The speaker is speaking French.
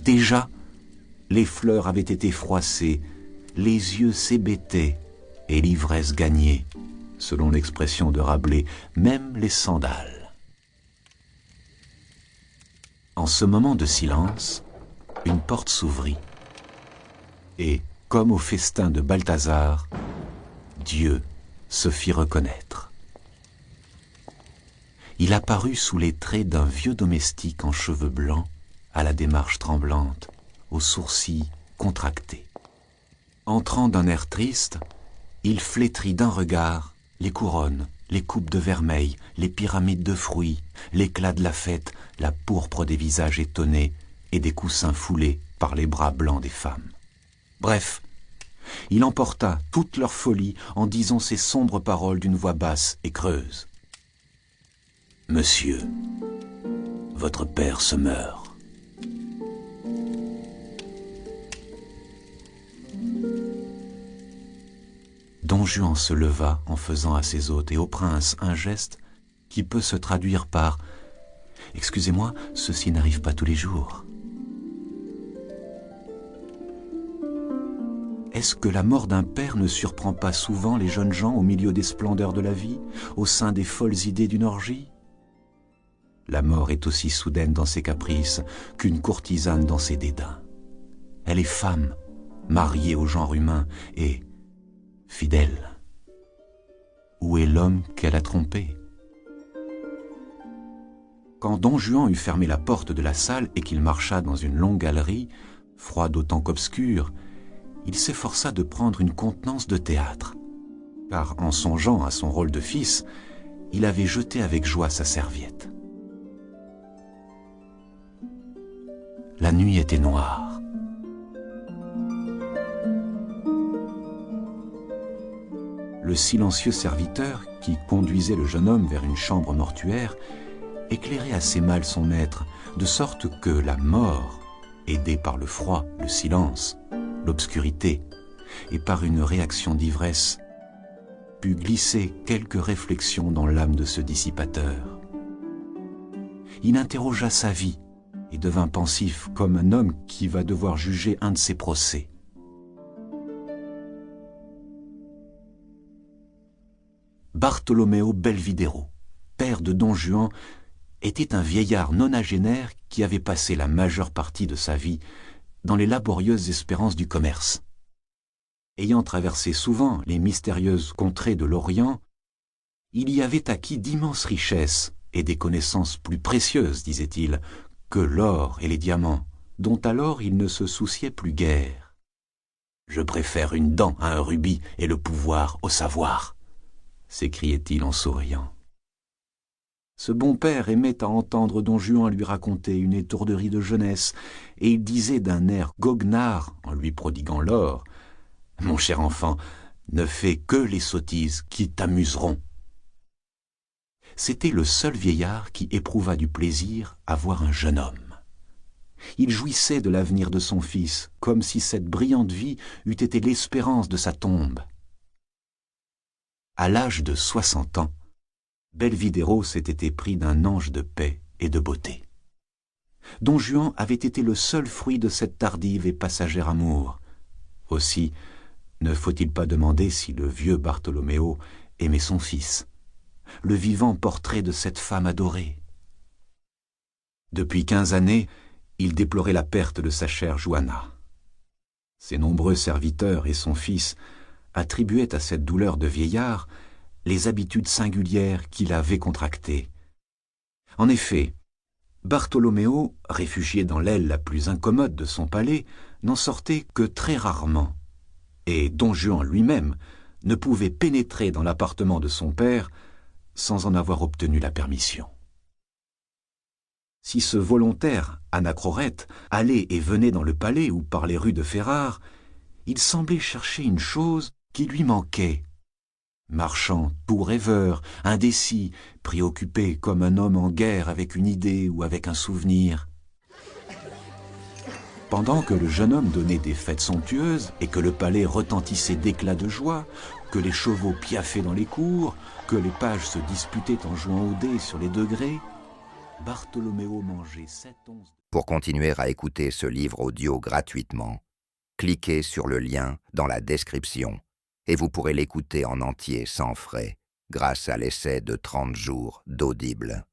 Déjà, les fleurs avaient été froissées, les yeux s'hébétaient et l'ivresse gagnait, selon l'expression de Rabelais, même les sandales. En ce moment de silence, une porte s'ouvrit et, comme au festin de Balthazar, Dieu se fit reconnaître. Il apparut sous les traits d'un vieux domestique en cheveux blancs, à la démarche tremblante, aux sourcils contractés. Entrant d'un air triste, il flétrit d'un regard les couronnes, les coupes de vermeil, les pyramides de fruits, l'éclat de la fête, la pourpre des visages étonnés et des coussins foulés par les bras blancs des femmes. Bref, il emporta toute leur folie en disant ces sombres paroles d'une voix basse et creuse. « Monsieur, votre père se meurt. » Don Juan se leva en faisant à ses hôtes et au prince un geste qui peut se traduire par « Excusez-moi, ceci n'arrive pas tous les jours. » Est-ce que la mort d'un père ne surprend pas souvent les jeunes gens au milieu des splendeurs de la vie, au sein des folles idées d'une orgie? La mort est aussi soudaine dans ses caprices qu'une courtisane dans ses dédains. Elle est femme, mariée au genre humain et fidèle. Où est l'homme qu'elle a trompé? Quand Don Juan eut fermé la porte de la salle et qu'il marcha dans une longue galerie, froide autant qu'obscure, il s'efforça de prendre une contenance de théâtre, car en songeant à son rôle de fils, il avait jeté avec joie sa serviette. La nuit était noire. Le silencieux serviteur, qui conduisait le jeune homme vers une chambre mortuaire, éclairait assez mal son maître, de sorte que la mort, aidée par le froid, le silence, l'obscurité, et par une réaction d'ivresse, put glisser quelques réflexions dans l'âme de ce dissipateur. Il interrogea sa vie et devint pensif comme un homme qui va devoir juger un de ses procès. Bartolomeo Belvidéro, père de Don Juan, était un vieillard nonagénaire qui avait passé la majeure partie de sa vie dans les laborieuses espérances du commerce. Ayant traversé souvent les mystérieuses contrées de l'Orient, il y avait acquis d'immenses richesses et des connaissances plus précieuses, disait-il, que l'or et les diamants, dont alors il ne se souciait plus guère. « Je préfère une dent à un rubis et le pouvoir au savoir », s'écriait-il en souriant. Ce bon père aimait à entendre Don Juan lui raconter une étourderie de jeunesse, et il disait d'un air goguenard, en lui prodiguant l'or, « Mon cher enfant, ne fais que les sottises qui t'amuseront. » C'était le seul vieillard qui éprouva du plaisir à voir un jeune homme. Il jouissait de l'avenir de son fils, comme si cette brillante vie eût été l'espérance de sa tombe. À l'âge de 60 ans, Belvidéro s'était épris d'un ange de paix et de beauté. Don Juan avait été le seul fruit de cette tardive et passagère amour. Aussi, ne faut-il pas demander si le vieux Bartolomeo aimait son fils, le vivant portrait de cette femme adorée. Depuis 15 années, il déplorait la perte de sa chère Juana. Ses nombreux serviteurs et son fils attribuaient à cette douleur de vieillard les habitudes singulières qu'il avait contractées. En effet, Bartolomeo, réfugié dans l'aile la plus incommode de son palais, n'en sortait que très rarement, et Don Juan lui-même ne pouvait pénétrer dans l'appartement de son père sans en avoir obtenu la permission. Si ce volontaire anachrorète allait et venait dans le palais ou par les rues de Ferrare, il semblait chercher une chose qui lui manquait. Marchant tout rêveur, indécis, préoccupé comme un homme en guerre avec une idée ou avec un souvenir. Pendant que le jeune homme donnait des fêtes somptueuses et que le palais retentissait d'éclats de joie, que les chevaux piaffaient dans les cours, que les pages se disputaient en jouant aux dés sur les degrés, Bartolomeo mangeait 7 onces. Pour continuer à écouter ce livre audio gratuitement, cliquez sur le lien dans la description et vous pourrez l'écouter en entier sans frais grâce à l'essai de 30 jours d'Audible.